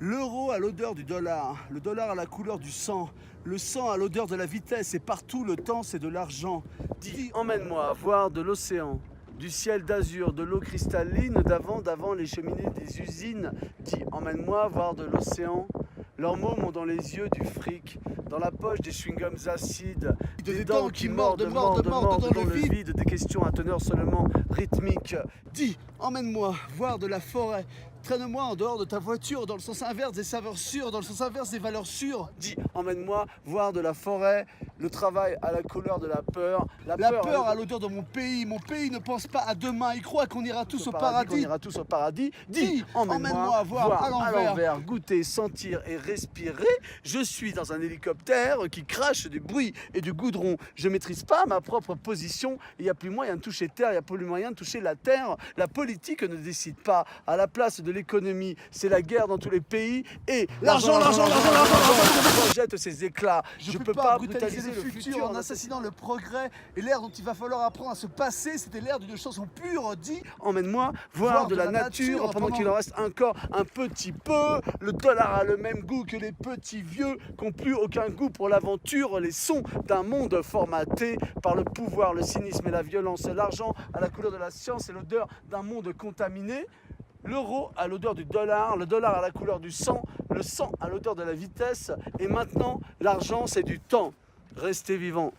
L'euro a l'odeur du dollar, le dollar a la couleur du sang, le sang a l'odeur de la vitesse et partout le temps c'est de l'argent. Dis, emmène-moi voir de l'océan, du ciel d'azur, de l'eau cristalline d'avant les cheminées des usines. Dis, emmène-moi voir de l'océan. Leurs mots m'ont dans les yeux du fric, dans la poche des chewing-gums acides, des dents qui mordent dans le vide, des questions à teneur seulement rythmique. Dis, emmène-moi voir de la forêt, traîne-moi en dehors de ta voiture, dans le sens inverse des saveurs sûres, dans le sens inverse des valeurs sûres. Dis, emmène-moi voir de la forêt, le travail à la couleur de la peur. La peur à l'odeur de mon pays ne pense pas à demain, il croit qu'on ira tous au paradis. Dis, emmène-moi voir à l'envers, goûter, sentir et respirer. Je suis dans un hélicoptère qui crache du bruit et du goudron. Je maîtrise pas ma propre position. Il n'y a plus moyen de toucher terre, il n'y a plus moyen de toucher la terre. La politique ne décide pas. À la place de l'économie, c'est la guerre dans tous les pays et l'argent jette ses éclats. Je peux pas brutaliser le futur en assassinant le progrès et l'ère dont il va falloir apprendre à se passer. C'était l'ère d'une chanson pure. Dis, emmène-moi voir de la nature pendant qu'il en reste encore un petit peu. Le dollar a le même goût que les petits vieux qui n'ont plus aucun goût pour l'aventure. Les sons d'un monde formaté par le pouvoir, le cynisme et la violence. L'argent a la couleur de la science et l'odeur d'un monde contaminé. L'euro a l'odeur du dollar, le dollar a la couleur du sang, le sang a l'odeur de la vitesse et maintenant l'argent c'est du temps. Restez vivants.